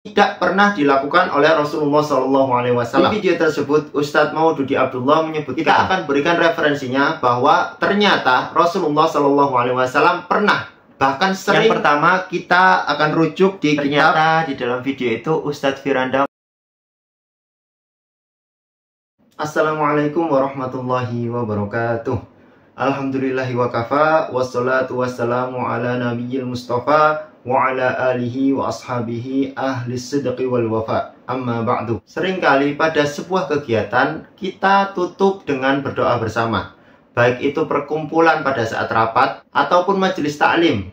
tidak pernah dilakukan oleh Rasulullah SAW. Di video tersebut, Ustadz Maududi Abdullah menyebut, kita akan berikan referensinya bahwa ternyata Rasulullah SAW pernah, bahkan sering. Yang pertama, kita akan rujuk di ternyata di dalam video itu Ustadz Firanda. Assalamualaikum warahmatullahi wabarakatuh. Alhamdulillahi wa kafa, wassalatu wassalamu ala nabiyil mustafa wa ala alihi wa ashabihi ahli sidqi wal wafa. Amma ba'du. Seringkali pada sebuah kegiatan kita tutup dengan berdoa bersama, baik itu perkumpulan pada saat rapat ataupun majelis taklim,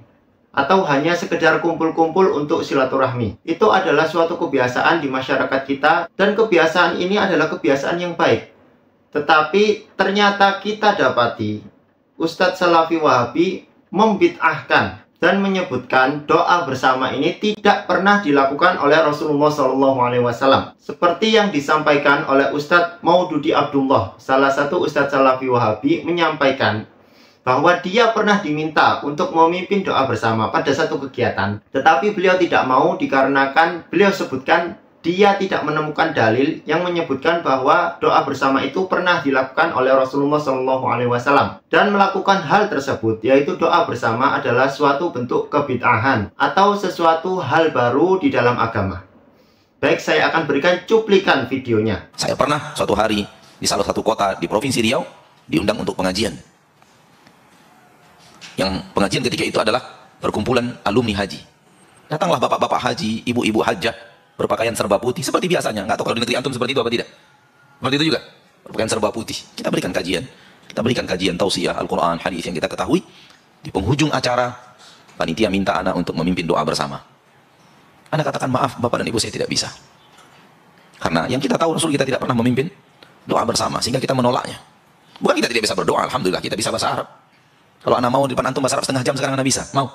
atau hanya sekedar kumpul-kumpul untuk silaturahmi. Itu adalah suatu kebiasaan di masyarakat kita, dan kebiasaan ini adalah kebiasaan yang baik. Tetapi ternyata kita dapati Ustadz Salafi Wahabi membid'ahkan dan menyebutkan doa bersama ini tidak pernah dilakukan oleh Rasulullah SAW. Seperti yang disampaikan oleh Ustadz Maududi Abdullah, salah satu Ustadz Salafi Wahabi, menyampaikan bahwa dia pernah diminta untuk memimpin doa bersama pada satu kegiatan. Tetapi beliau tidak mau dikarenakan beliau sebutkan dia tidak menemukan dalil yang menyebutkan bahwa doa bersama itu pernah dilakukan oleh Rasulullah SAW. Dan melakukan hal tersebut, yaitu doa bersama, adalah suatu bentuk kebid'ahan atau sesuatu hal baru di dalam agama. Baik, saya akan berikan cuplikan videonya. Saya pernah suatu hari di salah satu kota di Provinsi Riau diundang untuk pengajian. Yang pengajian ketika itu adalah perkumpulan alumni haji. Datanglah bapak-bapak haji, ibu-ibu hajjah, berpakaian serba putih seperti biasanya. Nggak tahu kalau di negeri antum seperti itu apa tidak? Seperti itu juga, berpakaian serba putih. Kita berikan kajian tausiah Al-Quran, hadis yang kita ketahui. Di penghujung acara, panitia minta anak untuk memimpin doa bersama. Anak katakan, maaf bapak dan ibu, saya tidak bisa. Karena yang kita tahu, Rasul kita tidak pernah memimpin doa bersama, sehingga kita menolaknya. Bukan kita tidak bisa berdoa, alhamdulillah kita bisa bahasa Arab. Kalau anak mau di depan antum bahasa Arab setengah jam, sekarang anak bisa, mau.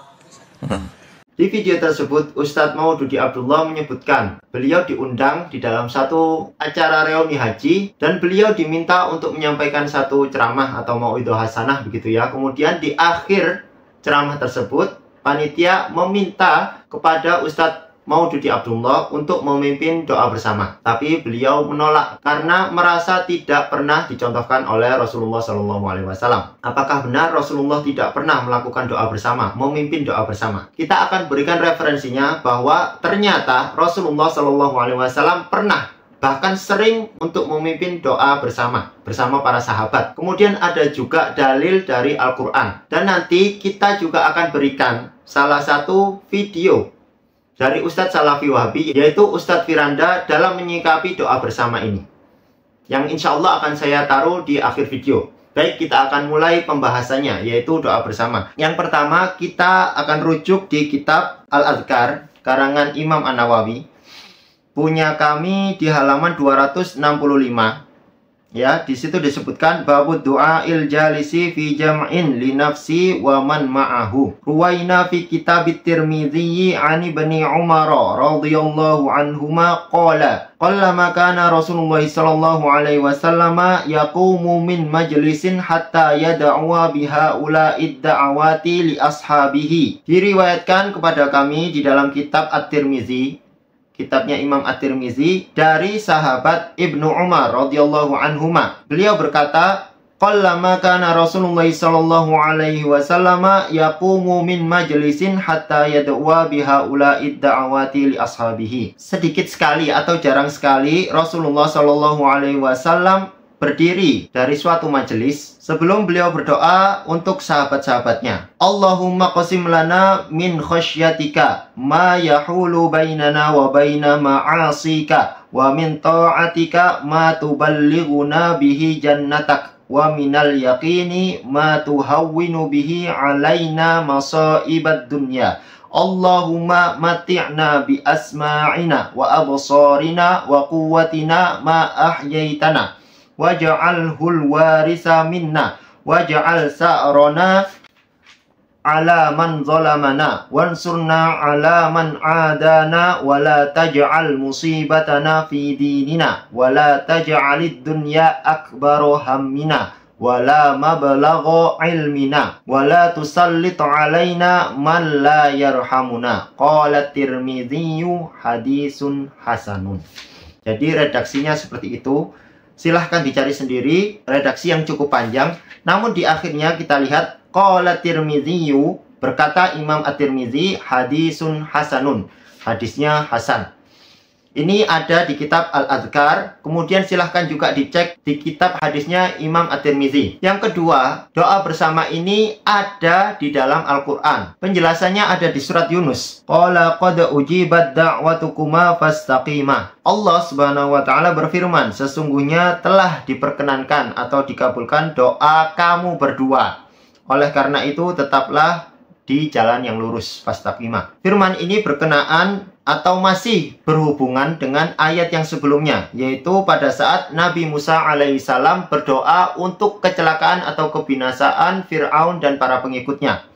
Di video tersebut, Ustadz Maududi Abdullah menyebutkan beliau diundang di dalam satu acara reuni haji, dan beliau diminta untuk menyampaikan satu ceramah atau mauidhah hasanah begitu ya. Kemudian di akhir ceramah tersebut, panitia meminta kepada Ustadz Maududi Abdullah untuk memimpin doa bersama. Tapi beliau menolak karena merasa tidak pernah dicontohkan oleh Rasulullah SAW. Apakah benar Rasulullah tidak pernah melakukan doa bersama, memimpin doa bersama? Kita akan berikan referensinya bahwa ternyata Rasulullah SAW pernah, bahkan sering, untuk memimpin doa bersama para sahabat. Kemudian ada juga dalil dari Al-Quran. Dan nanti kita juga akan berikan salah satu video dari Ustadz Salafi Wahabi, yaitu Ustadz Firanda, dalam menyikapi doa bersama ini, yang insya Allah akan saya taruh di akhir video. Baik, kita akan mulai pembahasannya, yaitu doa bersama. Yang pertama, kita akan rujuk di kitab Al-Adhkar karangan Imam An-Nawawi, punya kami di halaman 265. Ya, di situ disebutkan babud doa il jalisi fi jam'in li nafsi wa man ma'ahu. Ruwaina fi kitab Tirmidzi an Ibni Umar radhiyallahu anhuma qala qallama kana Rasulullah sallallahu alaihi wasallam yaqumu min majlisin hatta yad'uwa biha ula'id da'awati li ashabihi. Diriwayatkan kepada kami di dalam kitab At-Tirmidzi, kitabnya Imam At-Tirmidzi, dari sahabat Ibnu Umar radhiyallahu anhuma. Beliau berkata, qallama kana Rasulullah sallallahu alaihi wasallam yaqumu min majlisin hatta yad'uwa biha ula'id da'awati li ashabihi. Sedikit sekali atau jarang sekali Rasulullah sallallahu alaihi wasallam berdiri dari suatu majelis sebelum beliau berdoa untuk sahabat-sahabatnya. Allahumma qasim lana min khasyatika ma yahulu bainana wa baina ma'asika wa min ta'atika ma tuballighuna bihi jannatak wa minal yaqini ma tuhawwinu bihi alaina masaibad dunya. Allahumma mati'na bi asma'ina wa absarina wa quwwatina ma ahyaitana waj'alhul warisa minna waj'al sa'rana ala man zalamana wansurna ala man adana wa la taj'al musibatana fi dinina wa la taj'alid dunya akbaru hammina wala mablagha ilmina wala tusallit alaina man la yarhamuna. Qala Tirmidzi hadisun hasanun. Jadi redaksinya seperti itu. Silahkan dicari sendiri, redaksi yang cukup panjang. Namun di akhirnya kita lihat qala Tirmidzi, berkata Imam At-Tirmidzi, hadisun hasanun. Hadisnya hasan. Ini ada di kitab Al-Adhkar. Kemudian silahkan juga dicek di kitab hadisnya Imam At-Tirmidzi. Yang kedua, doa bersama ini ada di dalam Al-Quran. Penjelasannya ada di surat Yunus. Qala qad ujibat da'watukuma fastaqima. Allah Subhanahu wa taala berfirman, sesungguhnya telah diperkenankan atau dikabulkan doa kamu berdua. Oleh karena itu tetaplah di jalan yang lurus, fastaqima. Firman ini berkenaan atau masih berhubungan dengan ayat yang sebelumnya, yaitu pada saat Nabi Musa alaihissalam berdoa untuk kecelakaan atau kebinasaan Fir'aun dan para pengikutnya.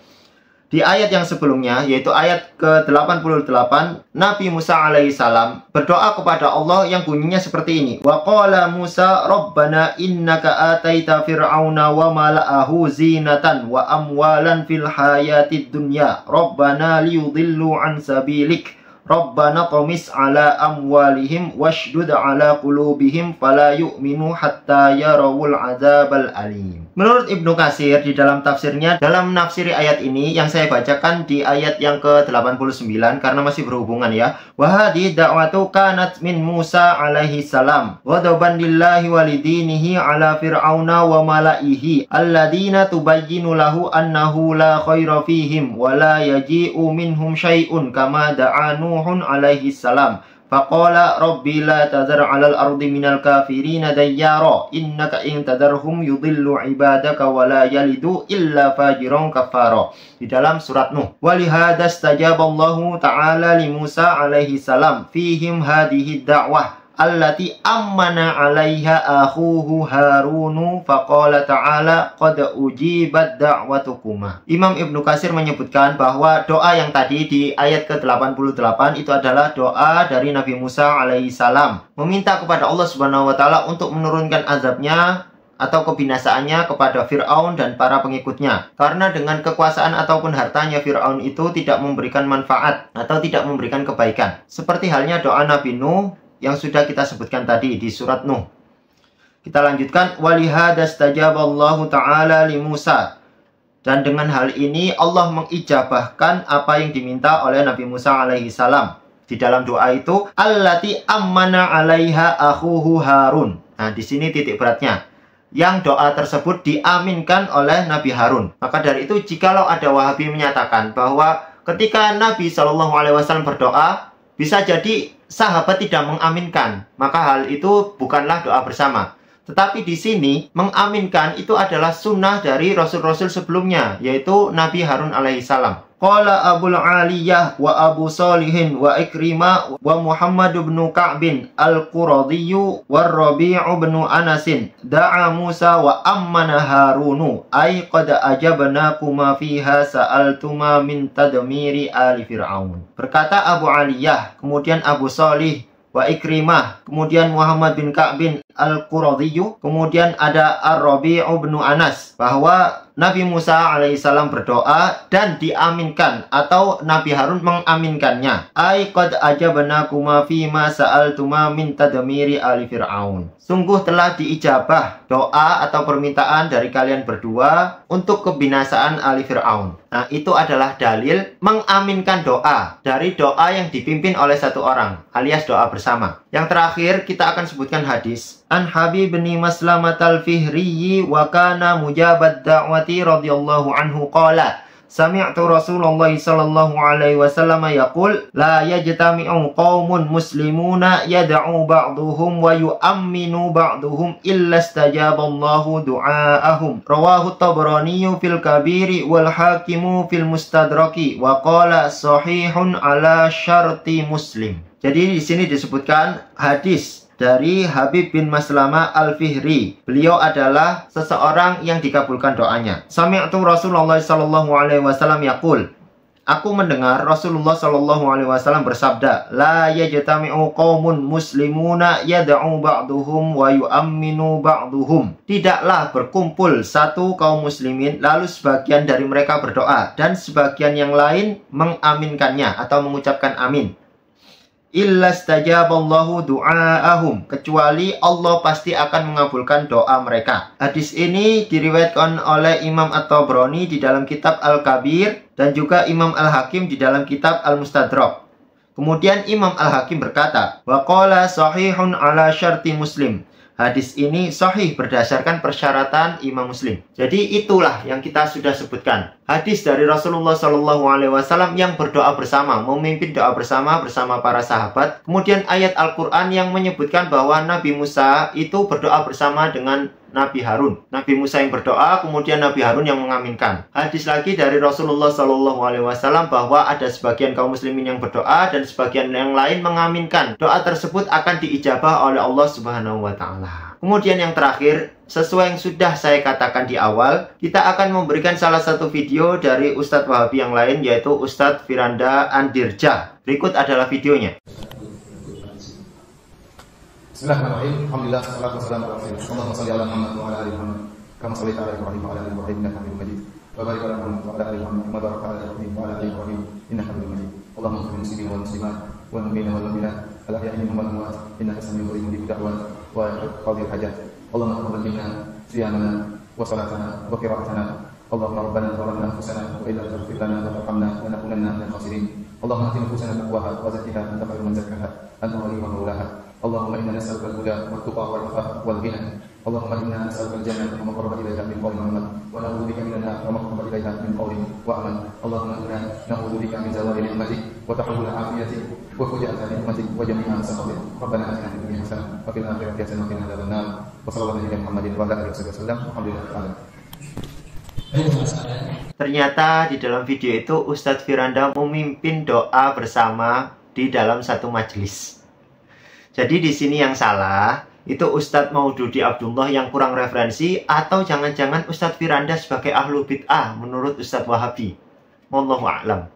Di ayat yang sebelumnya, yaitu ayat ke-88, Nabi Musa alaihissalam berdoa kepada Allah yang bunyinya seperti ini. Wa qala Musa rabbana innaka ataita fir'auna wa mala'ahu zinatan wa amwalan fil hayatid dunya rabbana liyudillu an sabilik rabbana tamis ala amwalihim washdud ala qulubihim fala yu'minu hatta yarawul adzabal alim. Menurut Ibnu Katsir di dalam tafsirnya, dalam menafsiri ayat ini yang saya bacakan di ayat yang ke-89 karena masih berhubungan ya. Wa hadhi da'watu kanat min Musa alaihi salam ghadaban lillahi walidinihi ala fir'auna wa mala'ihi alladina tubayyinu lahu annahu la khaira fihim wa la yaji'u minhum syai'un kama da'a Nuhun alaihi salam. Faqala rabbi la tadhar 'alal ardi minal kafirina dayyara innaka in tadarhum yudillu ibadaka wa la yalidu illa fajiran kafara. Di dalam surat Nuh. Wa lihada istajaballahu ta'ala li Musa alaihi salam fihim hadhihi da'wah allati ammana 'alaiha akhuhu Harunu faqala ta'ala qad ujibat da'watukuma. Imam Ibnu Katsir menyebutkan bahwa doa yang tadi di ayat ke-88 itu adalah doa dari Nabi Musa alaihi salam, meminta kepada Allah Subhanahu wa taala untuk menurunkan azabnya atau kebinasaannya kepada Fir'aun dan para pengikutnya. Karena dengan kekuasaan ataupun hartanya Fir'aun itu tidak memberikan manfaat atau tidak memberikan kebaikan. Seperti halnya doa Nabi Nuh yang sudah kita sebutkan tadi di surat Nuh. Kita lanjutkan. Walihada istajaballahu ta'ala li Musa. Dan dengan hal ini Allah mengijabahkan apa yang diminta oleh Nabi Musa alaihi salam. Di dalam doa itu, allati ammana 'alaiha akhuhu Harun. Nah, di sini titik beratnya. Yang doa tersebut diaminkan oleh Nabi Harun. Maka dari itu, jikalau ada Wahabi menyatakan bahwa ketika Nabi SAW berdoa, bisa jadi sahabat tidak mengaminkan, maka hal itu bukanlah doa bersama. Tetapi di sini mengaminkan itu adalah sunnah dari rasul-rasul sebelumnya, yaitu Nabi Harun alaihissalam. Qala Abul Aliyah wa Abu Salihin wa Ikrimah wa Muhammad bin Ka'bin al-Quradiyyu wa Rabi' bin Anasin da'a Musa wa ammana Harunu ay qad ajabnakuma fiha sa'altuma min tadmiri ali Fir'aun. Berkata Abu Aliyah, kemudian Abu Salih wa Ikrimah, kemudian Muhammad bin Ka'bin al-Quradiyyu, kemudian ada Ar-Rabi' bin Anas, bahwa Nabi Musa alaihissalam berdoa dan diaminkan atau Nabi Harun mengaminkannya. Ai qad ajabnakuma fima sa'altuma min tadmiri ali Fir'aun. Sungguh telah diijabah doa atau permintaan dari kalian berdua untuk kebinasaan ali Fir'aun. Nah, itu adalah dalil mengaminkan doa dari doa yang dipimpin oleh satu orang, alias doa bersama. Yang terakhir kita akan sebutkan hadis An Habib bin Maslamat al-Fihri wa kana mujabat da'wati radhiyallahu anhu qala sami'tu Rasulullah sallallahu alaihi wasallam yaqul la yajtami'u qaumun muslimuna yad'u ba'duhum wa yu'minu ba'duhum illa istajaballahu du'aahum. Rawahu Tabrani fil Kabiri wal Hakimu fil Mustadraki wa qala sahihun ala syarti Muslim. Jadi di sini disebutkan hadis dari Habib bin Maslamah al-Fihri. Beliau adalah seseorang yang dikabulkan doanya. Sami'tu Rasulullah sallallahu alaihi wasallam yaqul. Aku mendengar Rasulullah Shallallahu Alaihi Wasallam bersabda, la yajtami'u qaumun muslimuna yad'u ba'duhum wa yu'amminu ba'duhum. Tidaklah berkumpul satu kaum muslimin lalu sebagian dari mereka berdoa dan sebagian yang lain mengaminkannya atau mengucapkan amin. Illa stajaballahu du'aahum, kecuali Allah pasti akan mengabulkan doa mereka. Hadis ini diriwayatkan oleh Imam At-Tabrani di dalam kitab Al-Kabir dan juga Imam Al-Hakim di dalam kitab Al-Mustadrak. Kemudian Imam Al-Hakim berkata, wa qala sahihun ala syarti Muslim. Hadis ini sahih berdasarkan persyaratan Imam Muslim. Jadi itulah yang kita sudah sebutkan. Hadis dari Rasulullah Shallallahu Alaihi Wasallam yang berdoa bersama, memimpin doa bersama para sahabat. Kemudian ayat Al-Quran yang menyebutkan bahwa Nabi Musa itu berdoa bersama dengan Nabi Harun. Nabi Musa yang berdoa, kemudian Nabi Harun yang mengaminkan. Hadis lagi dari Rasulullah Shallallahu Alaihi Wasallam bahwa ada sebagian kaum muslimin yang berdoa dan sebagian yang lain mengaminkan. Doa tersebut akan diijabah oleh Allah Subhanahu Wa Taala. Kemudian yang terakhir, sesuai yang sudah saya katakan di awal, kita akan memberikan salah satu video dari Ustadz Wahabi yang lain, yaitu Ustadz Firanda Andirja. Berikut adalah videonya. Bismillahirrahmanirrahim. Alhamdulillah, salatu wassalamu ala rasulillah. Allahumma shalli ala Muhammad wa ala ali Muhammad. Kama shallaita ala Ibrahim wa ala ali Ibrahim innaka Hamidum Majid. Wa barik ala Muhammad wa ala ali Muhammad kama barakta ala Ibrahim wa ala ali Ibrahim innaka Hamidum Majid. Allahumma ighfir lil muslimin wal muslimat wal mu'minina wal mu'minat al-ahya'i minhum wal amwat innaka samii'un qaribun mujibud da'wat wa qadil hajat. Allahumma taqabbal minna siyamana wa salatana wa qira'atana. Allahumma rabbana zalamna anfusana wa illam taghfir lana wa tarhamna lanakunanna minal khasirin. Allahumma ati nufusana taqwaha wa zakkiha anta khairu man zakkaha anta waliyuha wa mawlaha. Allahumma inna nas'aluka al-huda wa tuqa wal afafa wal ghina. Allahumma inna nas'aluka al-jannata wa ma qarraba ilayha min qawlin wa amal wa na'udzu bika minan nar wa ma qarraba ilayha min qawlin wa amal. Allahumma inna na'udzu bika min zawali ni'matik wa tahawul afiyatik wa fujaati ni'matik wa jami'a sakhatik. Rabbana atina fid dunya hasanah wa fil akhirati hasanah wa qina adzabannar. Wa sallallahu alaihi Muhammadin wa ala alihi wasallam. Alhamdulillah. Ternyata di dalam video itu Ustadz Firanda memimpin doa bersama di dalam satu majelis. Jadi di sini yang salah itu Ustadz Maududi Abdullah yang kurang referensi, atau jangan-jangan Ustadz Firanda sebagai ahlu bid'ah menurut Ustadz Wahabi. Wallahu a'lam.